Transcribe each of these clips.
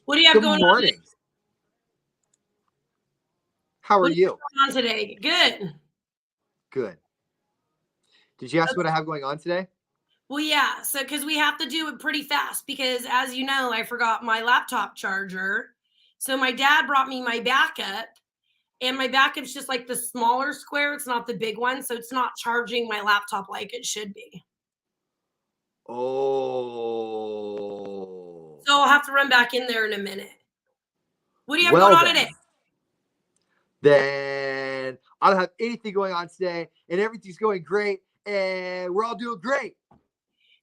What do you have Good going morning. How are What do you? you have going on today? Good. Good. Did you ask what I have going on today? Well, yeah. So, because we have to do it pretty fast, because as you know, I forgot my laptop charger. So my dad brought me my backup, and my backup's just like the smaller square. It's not the big one, so it's not charging my laptop like it should be. Oh. So I'll have to run back in there in a minute. What do you have Well going on then. today? Then I don't have anything going on today, and everything's going great, and we're all doing great.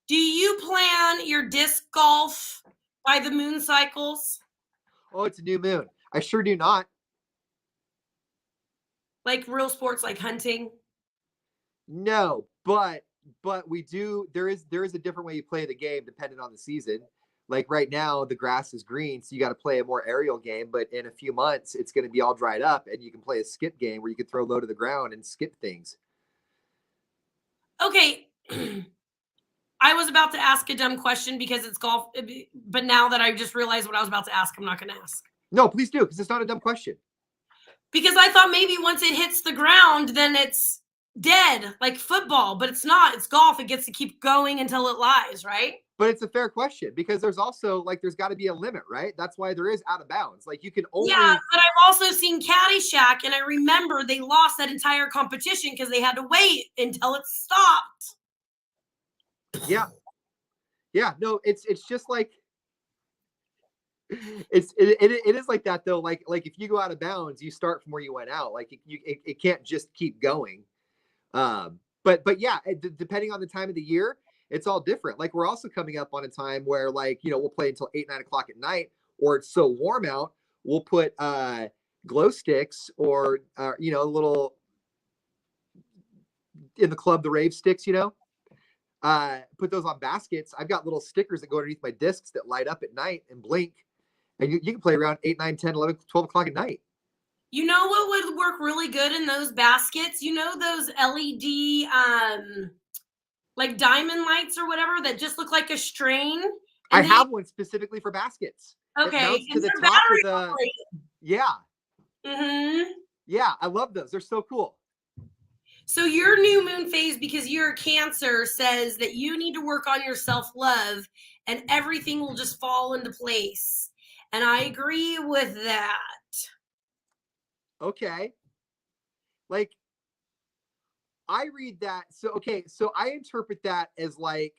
Do you plan your disc golf by the moon cycles? Oh, it's a new moon. I sure do not. Like real sports like hunting? No, but we do. There is a different way you play the game depending on the season. Like right now, the grass is green, so you got to play a more aerial game. But in a few months, it's going to be all dried up, and you can play a skip game where you can throw low to the ground and skip things. Okay. I was about to ask a dumb question because it's golf, but now that I just realized what I was about to ask, I'm not going to ask. No, please do, because it's not a dumb question. Because I thought maybe once it hits the ground, then it's dead, like football, but it's not. It's golf. It gets to keep going until it lies, right? But it's a fair question because there's also there's got to be a limit, right? That's why there is out of bounds. Like you can only. Yeah, but I've also seen Caddyshack, and I remember they lost that entire competition because they had to wait until it stopped. Yeah. Yeah. No, it's just like it is like that though. Like if you go out of bounds, you start from where you went out. Like it can't just keep going. But yeah, depending on the time of the year, it's all different. Like we're also coming up on a time where we'll play until 8-9 o'clock at night, or it's so warm out, we'll put glow sticks or little in the club, the rave sticks, put those on baskets. I've got little stickers that go underneath my discs that light up at night and blink. And you can play around 8, 9, 10, 11, 12 o'clock at night. You know what would work really good in those baskets? You know those LED like diamond lights or whatever that just look like a strain? I have one specifically for baskets. Okay. It mounts to the top of the. Yeah. Mm-hmm. Yeah, I love those. They're so cool. So your new moon phase, because you're a Cancer, says that you need to work on your self-love and everything will just fall into place. And I agree with that. Okay. Like, I read that. So I interpret that as like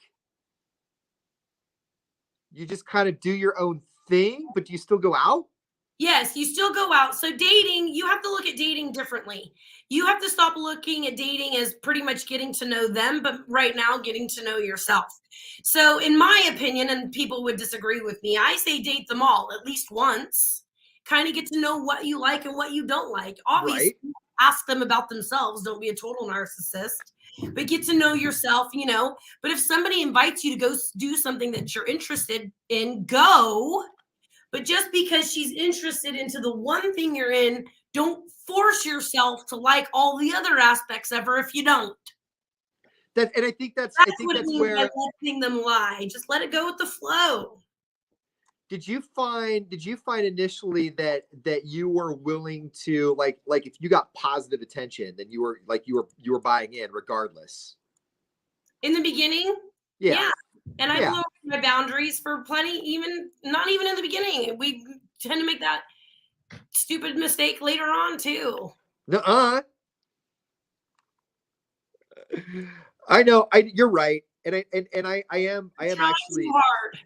you just kind of do your own thing, but you still go out? Yes, you still go out. So dating, you have to look at dating differently. You have to stop looking at dating as pretty much getting to know them, but right now getting to know yourself. So in my opinion, and people would disagree with me, I say date them all at least once. Kind of get to know what you like and what you don't like. Obviously, right. Ask them about themselves. Don't be a total narcissist, but get to know yourself, But if somebody invites you to go do something that you're interested in, go. But just because she's interested into the one thing you're in, don't force yourself to like all the other aspects of her if you don't. And I think that's what it means where by letting them lie. Just let it go with the flow. Did you find initially that you were willing to like if you got positive attention, then you were buying in regardless? In the beginning? Yeah. And I blew my boundaries for plenty, not even in the beginning. We tend to make that stupid mistake later on too. Nuh-uh. I know. You're right, and I am actually hard.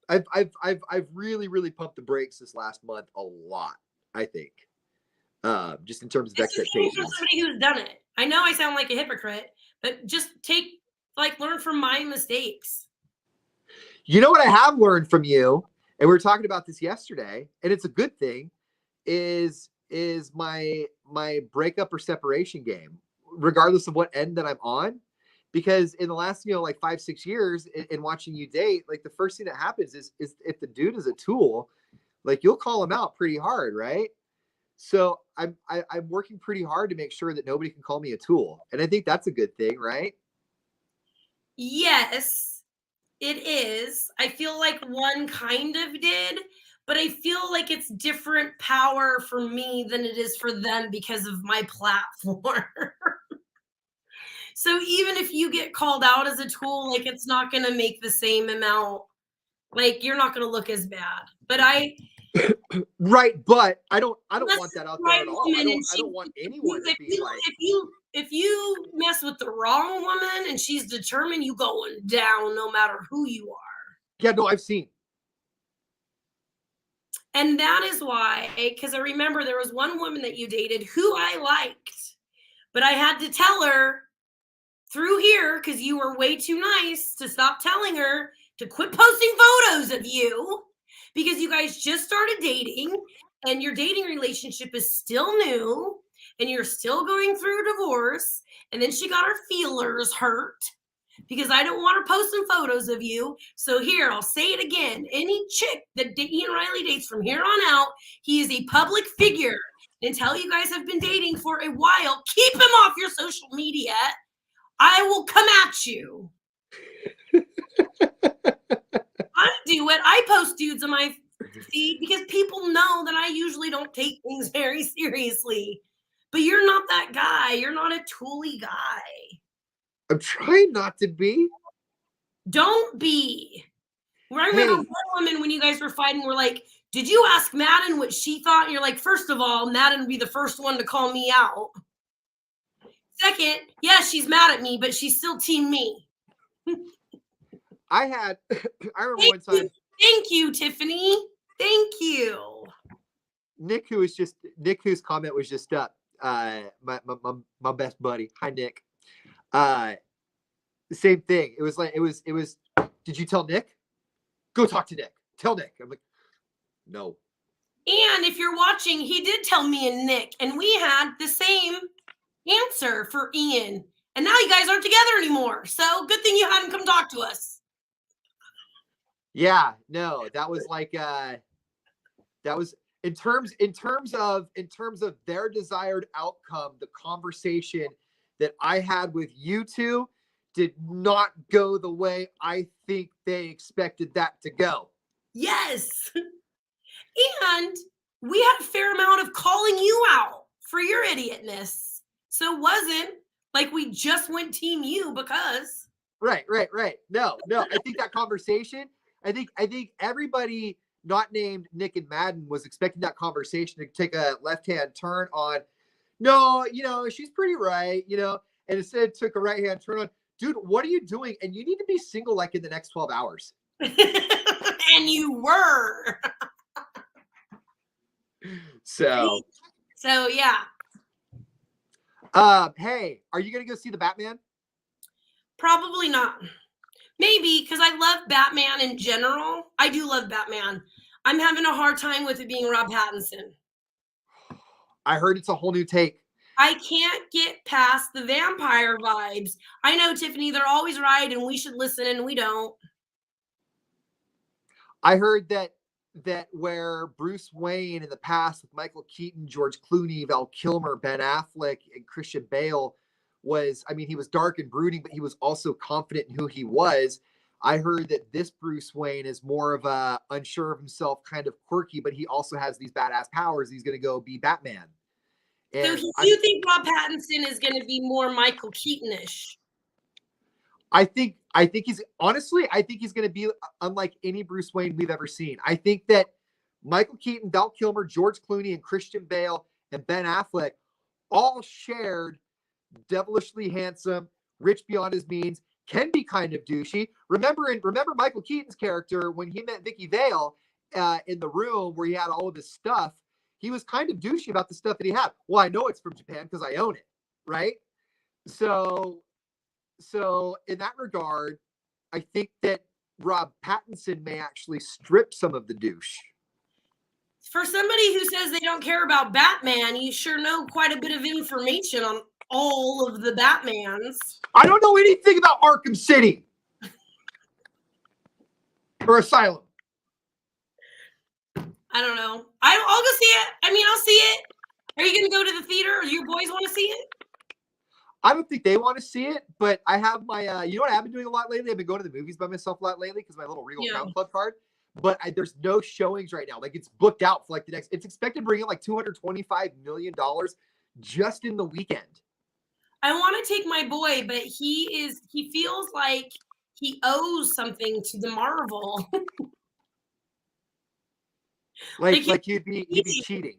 I've really pumped the brakes this last month a lot. I think, just in terms of expectations. For somebody who's done it, I know I sound like a hypocrite, but just learn from my mistakes. You know what I have learned from you, and we were talking about this yesterday, and it's a good thing, is my breakup or separation game, regardless of what end that I'm on. Because in the last, 5-6 years in watching you date, like the first thing that happens is if the dude is a tool, like you'll call him out pretty hard, right? So I'm working pretty hard to make sure that nobody can call me a tool. And I think that's a good thing, right? Yes. It is. I feel like one kind of did, but I feel like it's different power for me than it is for them because of my platform. So even if you get called out as a tool, like it's not going to make the same amount. Like you're not going to look as bad. But Right, but I don't unless want it's that out the there right at all. woman and I she, don't want anyone to if be you like, if you mess with the wrong woman and she's determined, you going down no matter who you are. yeah, no, I've seen. And that is why, because I remember there was one woman that you dated who I liked, but I had to tell her through here because you were way too nice to stop telling her to quit posting photos of you because you guys just started dating and your dating relationship is still new and you're still going through a divorce. And then she got her feelers hurt because I don't want her posting photos of you. So here, I'll say it again. Any chick that Ian Riley dates from here on out, he is a public figure. Until you guys have been dating for a while, keep him off your social media. I will come at you. I do it. I post dudes on my feed because people know that I usually don't take things very seriously. But you're not that guy. You're not a tooly guy. I'm trying not to be. Don't be. I remember Hey, one woman when you guys were fighting, were like, did you ask Madden what she thought? And you're like, first of all, Madden would be the first one to call me out. Second, yeah, she's mad at me, but she's still team me. I remember one time. Thank you, Tiffany. Thank you. Nick, whose comment was just up. My best buddy. Hi, Nick. The same thing. It was. Did you tell Nick? Go talk to Nick. Tell Nick. I'm like, no. And if you're watching, he did tell me and Nick, and we had the same answer for Ian. And now you guys aren't together anymore. So good thing you hadn't come talk to us. Yeah, no, that was like that was in terms of their desired outcome, the conversation that I had with you two did not go the way I think they expected that to go. Yes. And we had a fair amount of calling you out for your idiotness. So it wasn't like we just went team you because. Right. No, I think that conversation, I think everybody not named Nick and Madden was expecting that conversation to take a left-hand turn on, no, she's pretty right, and instead took a right-hand turn on, dude, what are you doing? And you need to be single like in the next 12 hours. And you were. So yeah. Hey, are you gonna go see the Batman? Probably not. Maybe because I love Batman in general. I do love Batman. I'm having a hard time with it being Rob Pattinson. I heard it's a whole new take. I can't get past the vampire vibes. I know, Tiffany, they're always right and we should listen and we don't. I heard that where Bruce Wayne in the past with Michael Keaton, George Clooney, Val Kilmer, Ben Affleck, and Christian Bale was, he was dark and brooding, but he was also confident in who he was. I heard that this Bruce Wayne is more of a unsure of himself, kind of quirky, but he also has these badass powers. He's going to go be Batman. And so you think Rob Pattinson is going to be more Michael Keaton-ish? I think he's honestly, I think he's going to be unlike any Bruce Wayne we've ever seen. I think that Michael Keaton, Val Kilmer, George Clooney, and Christian Bale and Ben Affleck all shared devilishly handsome, rich beyond his means, can be kind of douchey. Remember Michael Keaton's character when he met Vicky Vale in the room where he had all of his stuff. He was kind of douchey about the stuff that he had. Well, I know it's from Japan because I own it, right? So in that regard, I think that Rob Pattinson may actually strip some of the douche. For somebody who says they don't care about Batman, you sure know quite a bit of information on all of the Batmans. I don't know anything about Arkham City or Asylum. I don't know. I'll go see it. I'll see it. Are you going to go to the theater or your boys want to see it? I don't think they want to see it, but I have my, you know what I've been doing a lot lately? I've been going to the movies by myself a lot lately because my little Regal Crown Club card. But there's no showings right now. Like it's booked out for like the next. It's expected to bring in like $225 million just in the weekend. I want to take my boy, but he feels like he owes something to the Marvel. like he'd be cheating.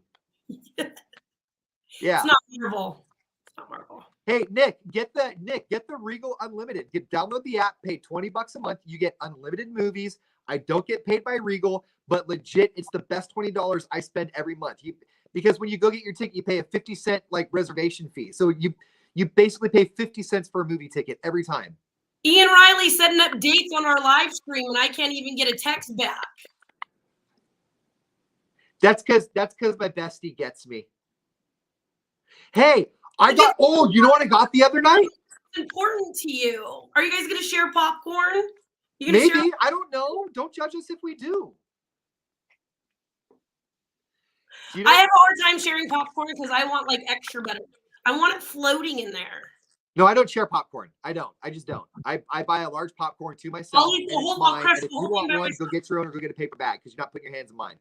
Yeah. It's not Marvel. It's not Marvel. Hey, Nick, get the Regal Unlimited. Download the app, pay $20 a month. You get unlimited movies. I don't get paid by Regal, but legit, it's the best $20 I spend every month. Because when you go get your ticket, you pay a 50-cent like reservation fee. So you basically pay 50 cents for a movie ticket every time. Ian Riley setting up dates on our live stream, and I can't even get a text back. That's because my bestie gets me. Hey, I got, oh, you know what I got the other night? It's important to you. Are you guys going to share popcorn? Maybe. Share? I don't know. Don't judge us if we do. I have a hard time sharing popcorn because I want like extra butter. I want it floating in there. No, I don't share popcorn. I don't. I just don't. I buy a large popcorn to myself. I'll eat the whole popcorn. And if you want one, go get your own or go get a paper bag because you're not putting your hands in mine.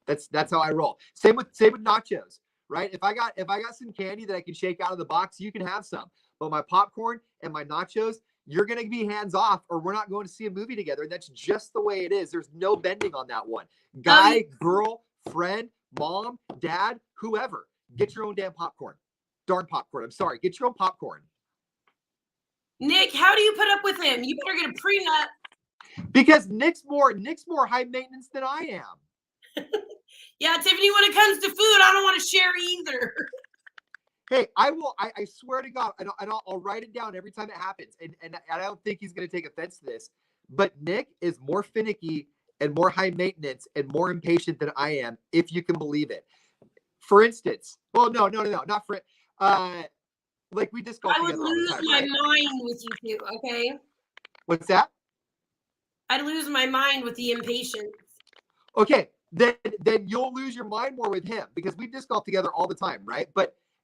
That's how I roll. Same with nachos. Right? If I got some candy that I can shake out of the box, you can have some. But my popcorn and my nachos, you're going to be hands off or we're not going to see a movie together. And that's just the way it is. There's no bending on that one. Guy, girl, friend, mom, dad, whoever, get your own damn popcorn. Darn popcorn. I'm sorry. Get your own popcorn. Nick, how do you put up with him? You better get a prenup. Because Nick's more high maintenance than I am. Yeah, Tiffany, when it comes to food, I don't want to share either. Hey, I will. I swear to God, and I'll write it down every time it happens. And I don't think he's going to take offense to this. But Nick is more finicky and more high maintenance and more impatient than I am, if you can believe it. For instance, well, no, not for like we just golf together all the time. I would lose my mind with you two. Okay. What's that? I'd lose my mind with the impatience. Okay. Then you'll lose your mind more with him because we disc golf together all the time, right?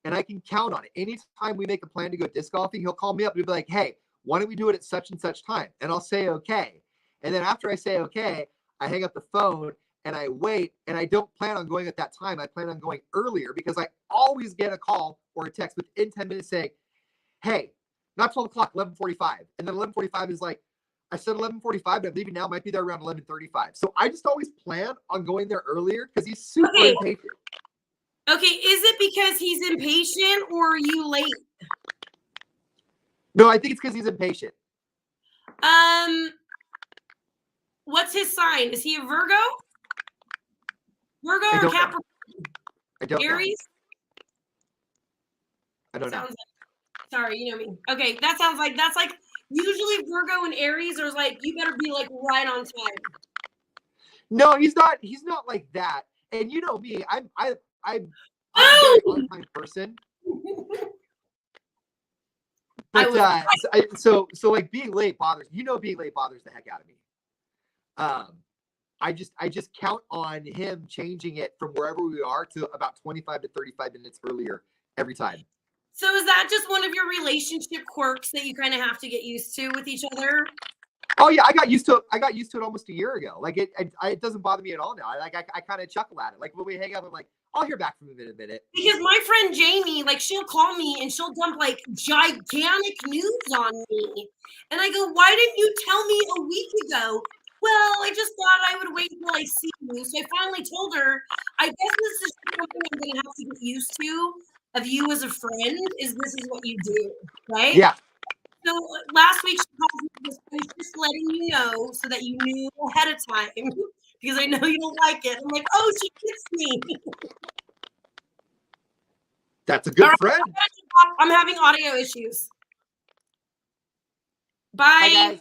And I can count on it. Anytime we make a plan to go disc golfing, he'll call me up and be like, hey, why don't we do it at such and such time? And I'll say, okay. And then after I say, okay, I hang up the phone and I wait and I don't plan on going at that time. I plan on going earlier because I always get a call or a text within 10 minutes saying, hey, not 12 o'clock, 11:45. And then 11:45 is like, I said 11:45, but I'm leaving now. Might be there around 11:35. So I just always plan on going there earlier because he's super impatient. Okay, is it because he's impatient or are you late? No, I think it's because he's impatient. What's his sign? Is he a Virgo? Virgo or Capricorn? I don't know. Aries? I don't know. Sorry, you know me. Okay, that's like usually Virgo and Aries are like, you better be like right on time. No, he's not like that. And you know me, I'm a very on-time person. But so like being late bothers the heck out of me. I just count on him changing it from wherever we are to about 25 to 35 minutes earlier every time. So is that just one of your relationship quirks that you kind of have to get used to with each other? Oh yeah, I got used to it almost a year ago. Like it doesn't bother me at all now. I kind of chuckle at it. Like when we hang out, I'm like, I'll hear back from him in a minute. Because my friend Jamie, like she'll call me and she'll dump like gigantic news on me. And I go, why didn't you tell me a week ago? Well, I just thought I would wait until I see you. So I finally told her, I guess this is something I'm going to have to get used to of you as a friend, is this is what you do, right? Yeah. So last week she called me, I was just letting you know so that you knew ahead of time because I know you don't like it. I'm like, oh, she kissed me. That's a good friend. I'm having audio issues. Bye.